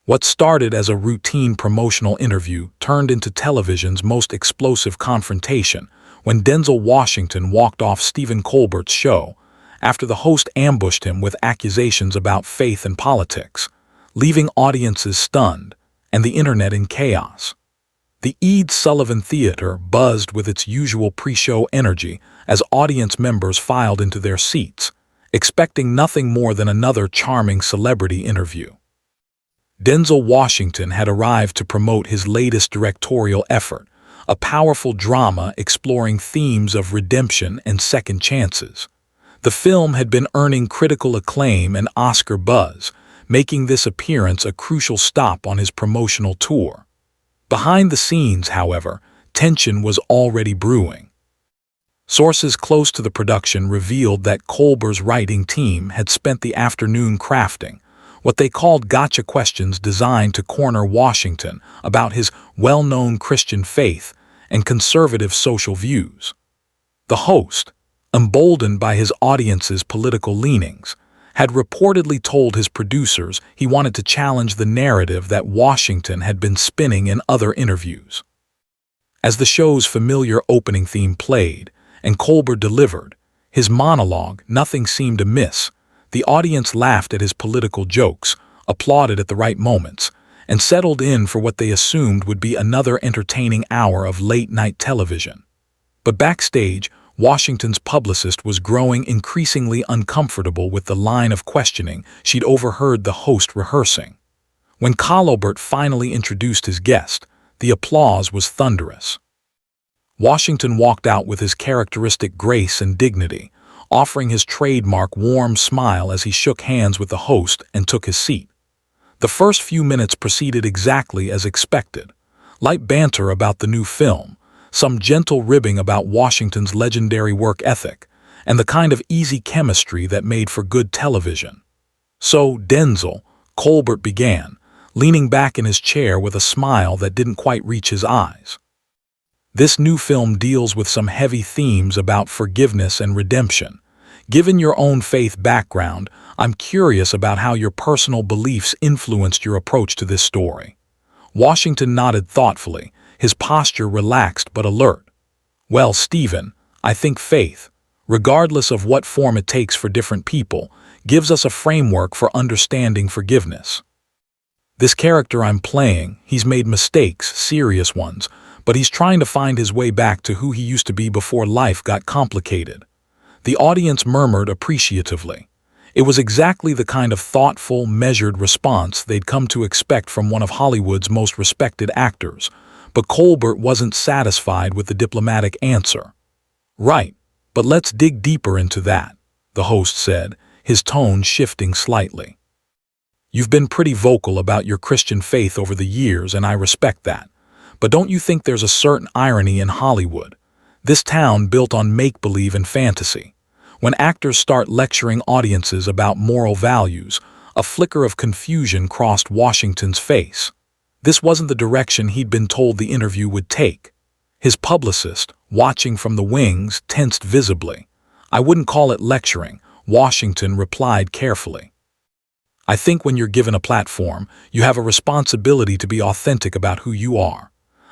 What started as a routine promotional interview turned into television's most explosive confrontation when Denzel Washington walked off Stephen Colbert's show after the host ambushed him with accusations about faith and politics, leaving audiences stunned and the internet in chaos. The Ed Sullivan Theater buzzed with its usual pre-show energy as audience members filed into their seats, expecting nothing more than another charming celebrity interview. Denzel Washington had arrived to promote his latest directorial effort, a powerful drama exploring themes of redemption and second chances. The film had been earning critical acclaim and Oscar buzz, making this appearance a crucial stop on his promotional tour. Behind the scenes, however, tension was already brewing. Sources close to the production revealed that Colbert's writing team had spent the afternoon crafting what they called gotcha questions designed to corner Washington about his well-known Christian faith and conservative social views. The host, emboldened by his audience's political leanings, had reportedly told his producers he wanted to challenge the narrative that Washington had been spinning in other interviews. As the show's familiar opening theme played and Colbert delivered his monologue, nothing seemed amiss. The audience laughed at his political jokes, applauded at the right moments, and settled in for what they assumed would be another entertaining hour of late-night television. But backstage, Washington's publicist was growing increasingly uncomfortable with the line of questioning she'd overheard the host rehearsing. When Colbert finally introduced his guest, the applause was thunderous. Washington walked out with his characteristic grace and dignity, offering his trademark warm smile as he shook hands with the host and took his seat. The first few minutes proceeded exactly as expected. Light banter about the new film, some gentle ribbing about Washington's legendary work ethic, and the kind of easy chemistry that made for good television. "So, Denzel," Colbert began, leaning back in his chair with a smile that didn't quite reach his eyes. "This new film deals with some heavy themes about forgiveness and redemption. Given your own faith background, I'm curious about how your personal beliefs influenced your approach to this story." Washington nodded thoughtfully, his posture relaxed but alert. "Well, Stephen, I think faith, regardless of what form it takes for different people, gives us a framework for understanding forgiveness. This character I'm playing, he's made mistakes, serious ones, but he's trying to find his way back to who he used to be before life got complicated." The audience murmured appreciatively. It was exactly the kind of thoughtful, measured response they'd come to expect from one of Hollywood's most respected actors, but Colbert wasn't satisfied with the diplomatic answer. "Right, but let's dig deeper into that," the host said, his tone shifting slightly. "You've been pretty vocal about your Christian faith over the years, and I respect that. But don't you think there's a certain irony in Hollywood? This town built on make-believe and fantasy. When actors start lecturing audiences about moral values, a flicker of confusion crossed Washington's face. This wasn't the direction he'd been told the interview would take. His publicist, watching from the wings, tensed visibly. "I wouldn't call it lecturing," Washington replied carefully. "I think when you're given a platform, you have a responsibility to be authentic about who you are.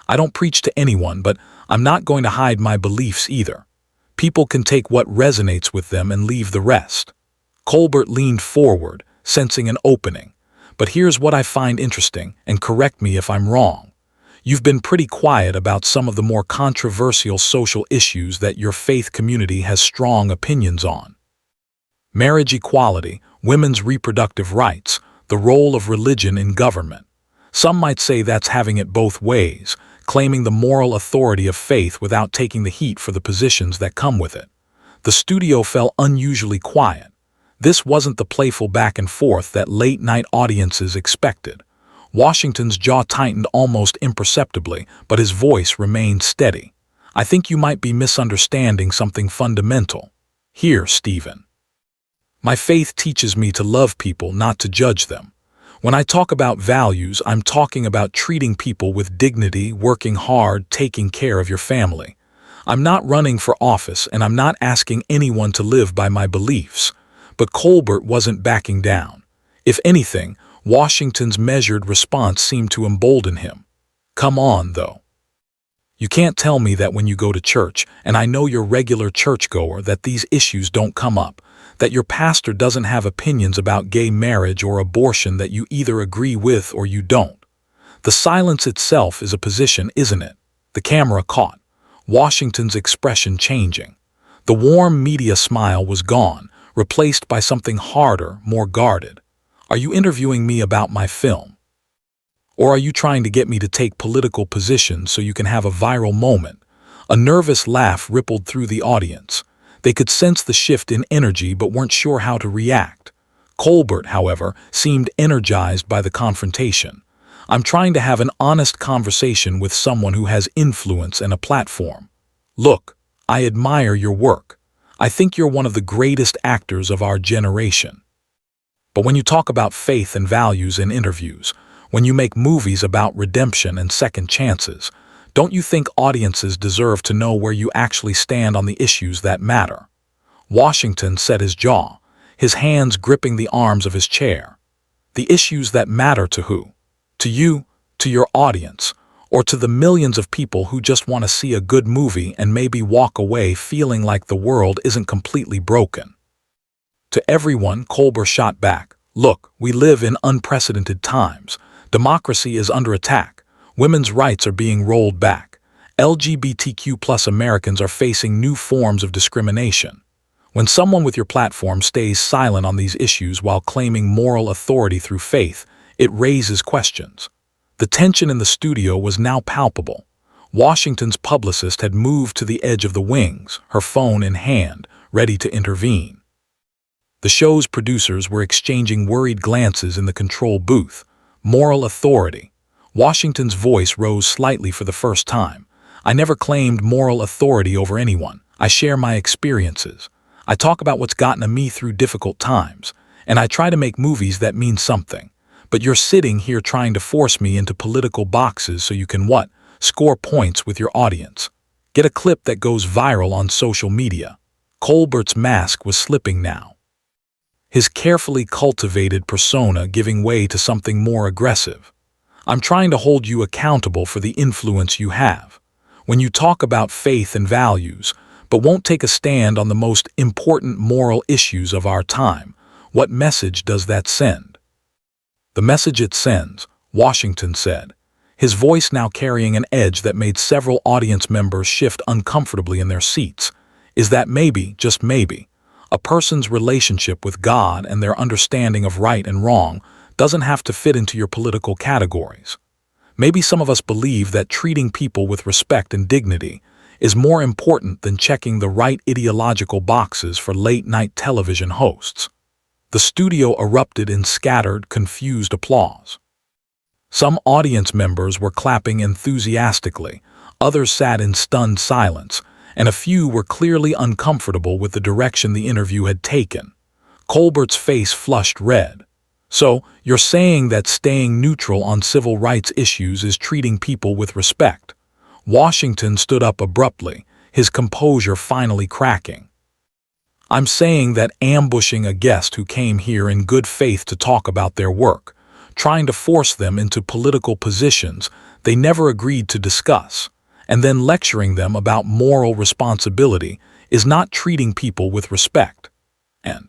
I don't preach to anyone, but I'm not going to hide my beliefs either. People can take what resonates with them and leave the rest." Colbert leaned forward, sensing an opening. "But here's what I find interesting, and correct me if I'm wrong. You've been pretty quiet about some of the more controversial social issues that your faith community has strong opinions on. Marriage equality, women's reproductive rights, the role of religion in government. Some might say that's having it both ways, claiming the moral authority of faith without taking the heat for the positions that come with it." The studio fell unusually quiet. This wasn't the playful back and forth that late-night audiences expected. Washington's jaw tightened almost imperceptibly, but his voice remained steady. "I think you might be misunderstanding something fundamental. Here, Stephen. My faith teaches me to love people, not to judge them. When I talk about values, I'm talking about treating people with dignity, working hard, taking care of your family. I'm not running for office, and I'm not asking anyone to live by my beliefs." But Colbert wasn't backing down. If anything, Washington's measured response seemed to embolden him. "Come on, though. You can't tell me that when you go to church, and I know you're regular churchgoer, that these issues don't come up, that your pastor doesn't have opinions about gay marriage or abortion that you either agree with or you don't. The silence itself is a position, isn't it?" The camera caught Washington's expression changing. The warm media smile was gone, replaced by something harder, more guarded. "Are you interviewing me about my film? Or are you trying to get me to take political positions so you can have a viral moment?" A nervous laugh rippled through the audience. They could sense the shift in energy but weren't sure how to react. Colbert, however, seemed energized by the confrontation. "I'm trying to have an honest conversation with someone who has influence and a platform. Look, I admire your work. I think you're one of the greatest actors of our generation. But when you talk about faith and values in interviews, when you make movies about redemption and second chances, don't you think audiences deserve to know where you actually stand on the issues that matter?" Washington set his jaw, his hands gripping the arms of his chair. "The issues that matter to who? To you, to your audience, or to the millions of people who just want to see a good movie and maybe walk away feeling like the world isn't completely broken?" To everyone, Colbert shot back. "Look, we live in unprecedented times. Democracy is under attack. Women's rights are being rolled back. LGBTQ+ Americans are facing new forms of discrimination. When someone with your platform stays silent on these issues while claiming moral authority through faith, it raises questions." The tension in the studio was now palpable. Washington's publicist had moved to the edge of the wings, her phone in hand, ready to intervene. The show's producers were exchanging worried glances in the control booth. Moral authority. Washington's voice rose slightly for the first time. "I never claimed moral authority over anyone. I share my experiences. I talk about what's gotten me through difficult times, and I try to make movies that mean something. But you're sitting here trying to force me into political boxes so you can what? Score points with your audience. Get a clip that goes viral on social media." Colbert's mask was slipping now, his carefully cultivated persona giving way to something more aggressive. "I'm trying to hold you accountable for the influence you have. When you talk about faith and values, but won't take a stand on the most important moral issues of our time, what message does that send?" "The message it sends," Washington said, his voice now carrying an edge that made several audience members shift uncomfortably in their seats, "is that maybe, just maybe, a person's relationship with God and their understanding of right and wrong doesn't have to fit into your political categories. Maybe some of us believe that treating people with respect and dignity is more important than checking the right ideological boxes for late-night television hosts." The studio erupted in scattered, confused applause. Some audience members were clapping enthusiastically, others sat in stunned silence, and a few were clearly uncomfortable with the direction the interview had taken. Colbert's face flushed red. "So, you're saying that staying neutral on civil rights issues is treating people with respect?" Washington stood up abruptly, his composure finally cracking. "I'm saying that ambushing a guest who came here in good faith to talk about their work, trying to force them into political positions they never agreed to discuss, and then lecturing them about moral responsibility is not treating people with respect. And